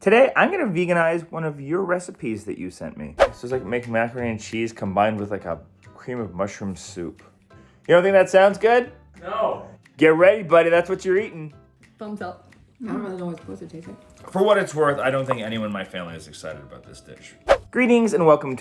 Today, I'm gonna veganize one of your recipes that you sent me. So it's like making macaroni and cheese combined with like a cream of mushroom soup. You don't think that sounds good? No. Get ready, buddy, that's what you're eating. Thumbs up. I don't really know what it's supposed to taste like. For what it's worth, I don't think anyone in my family is excited about this dish. Greetings and welcome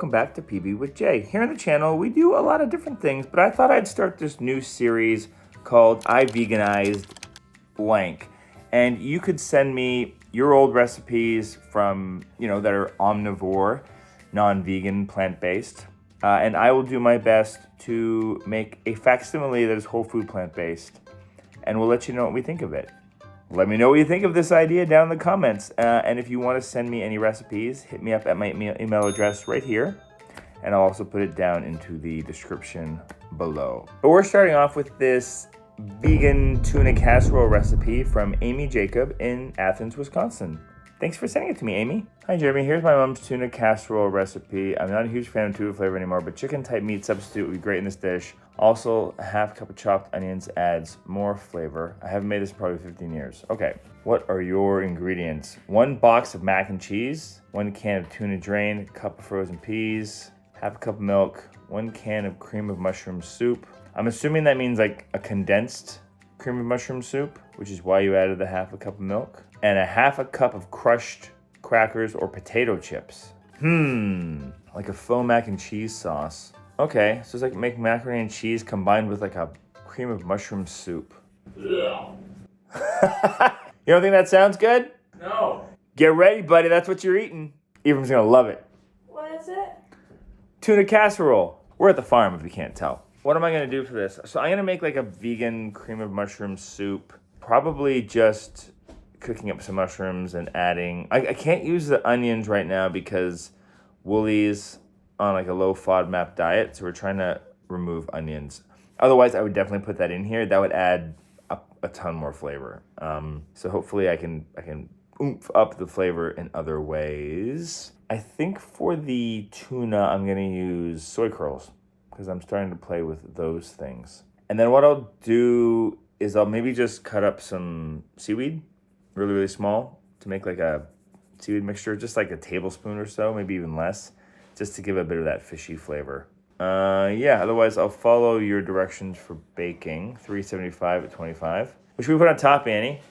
back to PB with Jay. Here on the channel, we do a lot of different things, but I thought I'd start this new series called I Veganized blank. And you could send me your old recipes from, that are omnivore, non-vegan, plant-based. And I will do my best to make a facsimile that is whole food plant-based. And we'll let you know what we think of it. Let me know what you think of this idea down in the comments. And if you want to send me any recipes, hit me up at my email address right here. And I'll also put it down into the description below. But we're starting off with this vegan tuna casserole recipe from Amy Jacob in Athens, Wisconsin. Thanks for sending it to me, Amy. Hi, Jeremy. Here's my mom's tuna casserole recipe. I'm not a huge fan of tuna flavor anymore, but chicken type meat substitute would be great in this dish. Also, a half cup of chopped onions adds more flavor. I haven't made this in probably 15 years. Okay, what are your ingredients? 1 box of mac and cheese, 1 can of tuna drain, a cup of frozen peas, half a cup of milk, 1 can of cream of mushroom soup. I'm assuming that means like a condensed cream of mushroom soup, which is why you added the half a cup of milk, and a half a cup of crushed crackers or potato chips. Like a faux mac and cheese sauce. Okay, so it's like make macaroni and cheese combined with like a cream of mushroom soup. Yeah. You don't think that sounds good? No. Get ready, buddy, that's what you're eating. Ephraim's gonna love it. What is it? Tuna casserole. We're at the farm if you can't tell. What am I gonna do for this? So I'm gonna make like a vegan cream of mushroom soup. Probably just cooking up some mushrooms and adding, I can't use the onions right now because Woolies on like a low FODMAP diet, so we're trying to remove onions. Otherwise, I would definitely put that in here. That would add a ton more flavor. So hopefully I can oomph up the flavor in other ways. I think for the tuna, I'm gonna use soy curls because I'm starting to play with those things. And then what I'll do is I'll maybe just cut up some seaweed, really, really small, to make like a seaweed mixture, just like a tablespoon or so, maybe even less, just to give a bit of that fishy flavor. Otherwise I'll follow your directions for baking, 375 at 25. What should we put on top, Annie?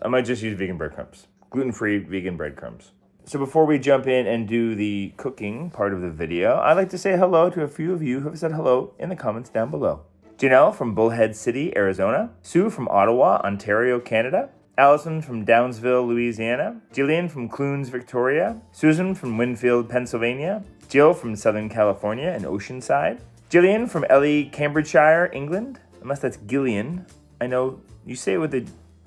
I might just use vegan breadcrumbs, gluten-free vegan breadcrumbs. So before we jump in and do the cooking part of the video, I'd like to say hello to a few of you who have said hello in the comments down below. Janelle from Bullhead City, Arizona. Sue from Ottawa, Ontario, Canada. Allison from Downsville, Louisiana. Jillian from Clunes, Victoria. Susan from Winfield, Pennsylvania. Jill from Southern California and Oceanside. Jillian from Ellie, Cambridgeshire, England. Unless that's Gillian. I know you say it with a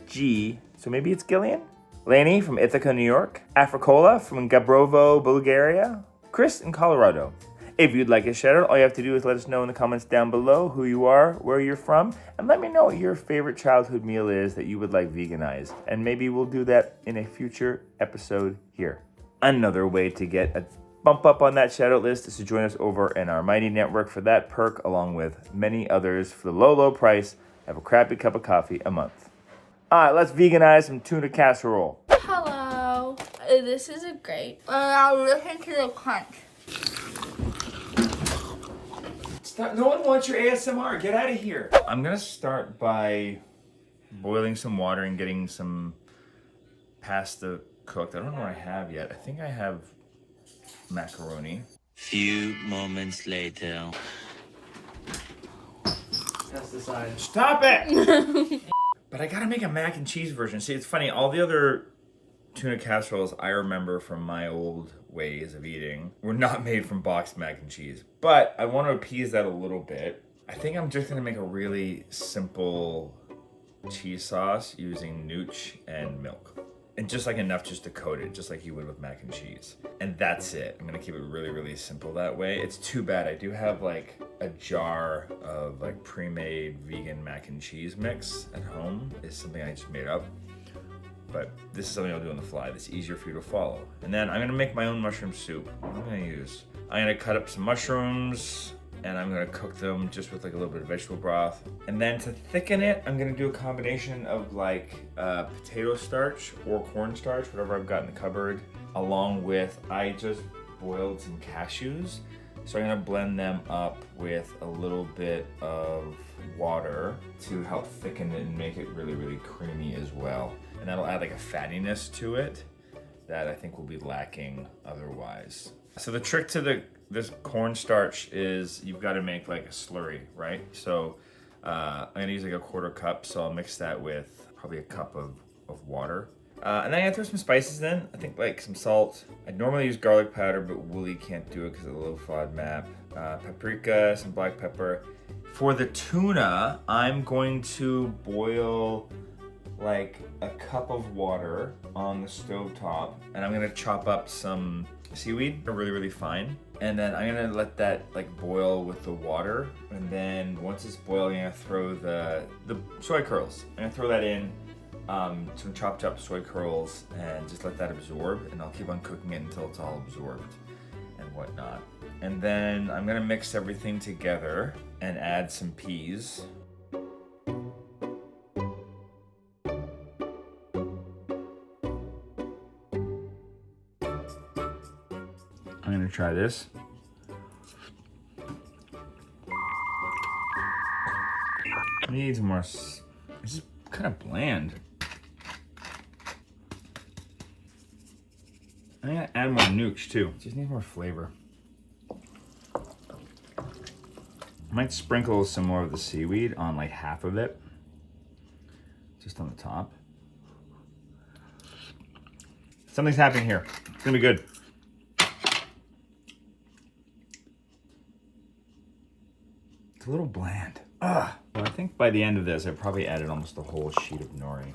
G, so maybe it's Gillian? Laney from Ithaca, New York. Africola from Gabrovo, Bulgaria. Chris in Colorado. If you'd like a shout out, all you have to do is let us know in the comments down below who you are, where you're from, and let me know what your favorite childhood meal is that you would like veganized. And maybe we'll do that in a future episode here. Another way to get a bump up on that shout out list is to join us over in our Mighty Network for that perk, along with many others for the low, low price of a crappy cup of coffee a month. All right, let's veganize some tuna casserole. Hello. This isn't great. Now listen to the crunch. Stop. No one wants your ASMR. Get out of here. I'm going to start by boiling some water and getting some pasta cooked. I don't know what I have yet. I think I have macaroni. Few moments later. That's the side. Stop it! But I gotta make a mac and cheese version. See, it's funny, all the other tuna casseroles I remember from my old ways of eating were not made from boxed mac and cheese. But I want to appease that a little bit. I think I'm just gonna make a really simple cheese sauce using nooch and milk. And just like enough just to coat it, just like you would with mac and cheese. And that's it. I'm gonna keep it really, really simple that way. It's too bad. I do have like a jar of like pre-made vegan mac and cheese mix at home. It's something I just made up. But this is something I'll do on the fly that's easier for you to follow. And then I'm gonna make my own mushroom soup. What am I gonna use? I'm gonna cut up some mushrooms, and I'm gonna cook them just with like a little bit of vegetable broth. And then to thicken it, I'm gonna do a combination of like potato starch or cornstarch, whatever I've got in the cupboard, along with, I just boiled some cashews. So I'm gonna blend them up with a little bit of water to help thicken it and make it really, really creamy as well. And that'll add like a fattiness to it that I think will be lacking otherwise. So the trick to this cornstarch is you've got to make like a slurry, right? So I'm gonna use like a 1/4 cup, so I'll mix that with probably a cup of water. And then I'm gonna throw some spices in. I think like some salt. I'd normally use garlic powder, but Wooly can't do it because of the low FODMAP. Paprika, some black pepper. For the tuna, I'm going to boil like a cup of water on the stovetop, and I'm gonna chop up some seaweed really, really fine. And then I'm gonna let that like boil with the water. And then once it's boiling, I'm gonna throw the soy curls. I'm gonna throw that in, some chopped up soy curls, and just let that absorb. And I'll keep on cooking it until it's all absorbed and whatnot. And then I'm gonna mix everything together and add some peas. I'm gonna try this. Needs more. It's just kind of bland. I'm gonna add more nooch too. Just need more flavor. I might sprinkle some more of the seaweed on like half of it, just on the top. Something's happening here. It's gonna be good. It's a little bland. Ugh. Well, I think by the end of this, I probably added almost a whole sheet of nori.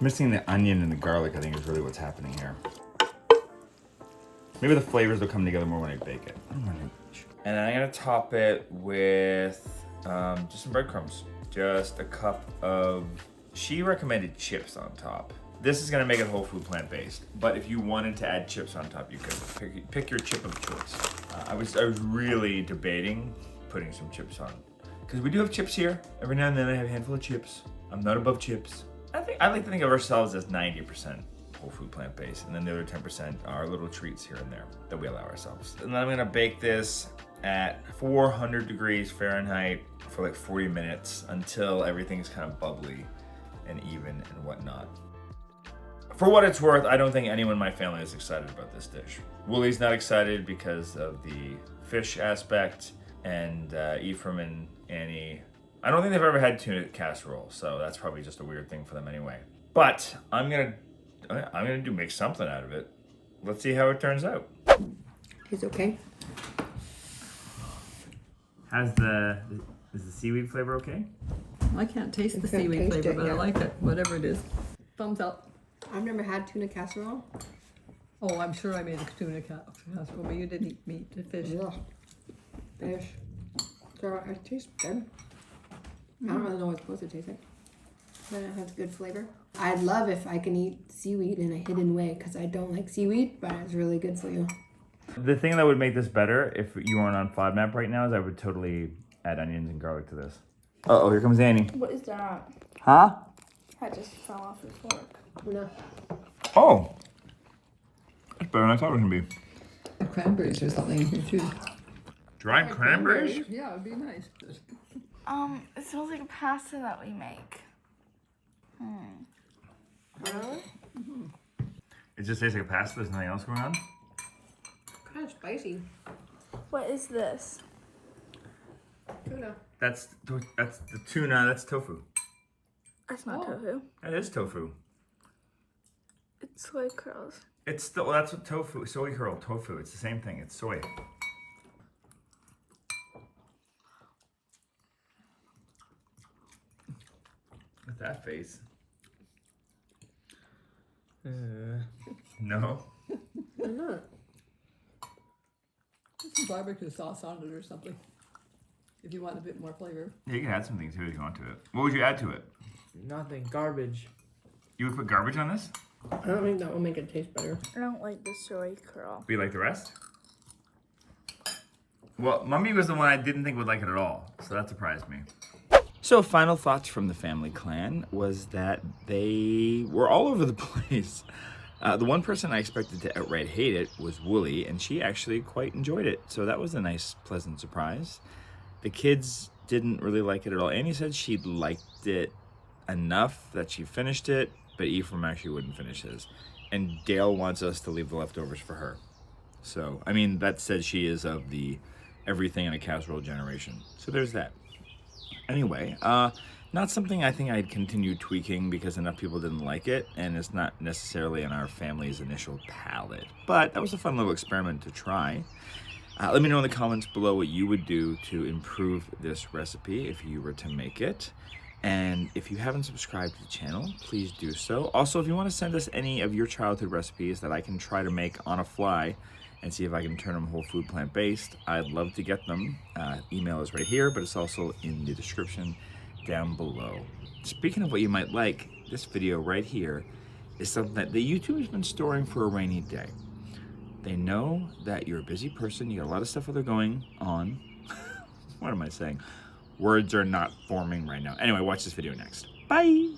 Missing the onion and the garlic, I think, is really what's happening here. Maybe the flavors will come together more when I bake it. And then I'm gonna top it with just some breadcrumbs. Just a cup of, she recommended chips on top. This is gonna make it whole food plant-based, but if you wanted to add chips on top, you could pick your chip of choice. I was really debating putting some chips on, because we do have chips here. Every now and then I have a handful of chips. I'm not above chips. I like to think of ourselves as 90% whole food plant-based, and then the other 10% are little treats here and there that we allow ourselves. And then I'm gonna bake this at 400 degrees Fahrenheit for like 40 minutes until everything's kind of bubbly and even and whatnot. For what it's worth, I don't think anyone in my family is excited about this dish. Wooly's not excited because of the fish aspect, and Ephraim and Annie, I don't think they've ever had tuna casserole, so that's probably just a weird thing for them anyway. But I'm gonna make something out of it. Let's see how it turns out. It's okay. Is the seaweed flavor okay? I can't taste the can't seaweed taste flavor, it, but I yeah. like it. Whatever it is. Thumbs up. I've never had tuna casserole. Oh, I'm sure I made a tuna casserole, but you didn't eat meat, the fish. Ugh. Fish. So it tastes good. I don't really know what it's supposed to taste like. But it has good flavor. I'd love if I can eat seaweed in a hidden way, because I don't like seaweed, but it's really good for you. The thing that would make this better if you weren't on FODMAP right now is I would totally add onions and garlic to this. Uh-oh, here comes Annie. What is that? Huh? That just fell off your fork. No. Oh! That's better than I thought it was gonna be. Cranberries or something in here too. Dried cranberries? Yeah, it'd be nice. It smells like a pasta that we make. Really? It just tastes like a pasta, there's nothing else going on? Kind of spicy. What is this? Tuna. That's the tuna, that's tofu. That's not tofu. That is tofu. It's soy curls. It's still, that's what tofu, soy curl, tofu, it's the same thing, it's soy. With that face. No. Why not? Put some barbecue sauce on it or something. If you want a bit more flavor. Yeah, you can add something too if you want to it. What would you add to it? Nothing. Garbage. You would put garbage on this? I don't think that will make it taste better. I don't like the soy curl. Be like the rest? Well, Mummy was the one I didn't think would like it at all, so that surprised me. So final thoughts from the family clan was that they were all over the place. The one person I expected to outright hate it was Wooly, and she actually quite enjoyed it. So that was a nice, pleasant surprise. The kids didn't really like it at all. Annie said she liked it enough that she finished it, but Ephraim actually wouldn't finish his. And Dale wants us to leave the leftovers for her. So, I mean, that says she is of the everything in a casserole generation. So there's that. Anyway, not something I think I'd continue tweaking because enough people didn't like it, and it's not necessarily in our family's initial palate. But that was a fun little experiment to try. Let me know in the comments below what you would do to improve this recipe if you were to make it. And if you haven't subscribed to the channel, please do so. Also, if you want to send us any of your childhood recipes that I can try to make on a fly and see if I can turn them whole food plant-based, I'd love to get them. Email is right here, but it's also in the description down below. Speaking of what you might like, this video right here is something that the YouTube has been storing for a rainy day. They know that you're a busy person, you got a lot of stuff other going on. What am I saying? Words are not forming right now. Anyway, watch this video next. Bye!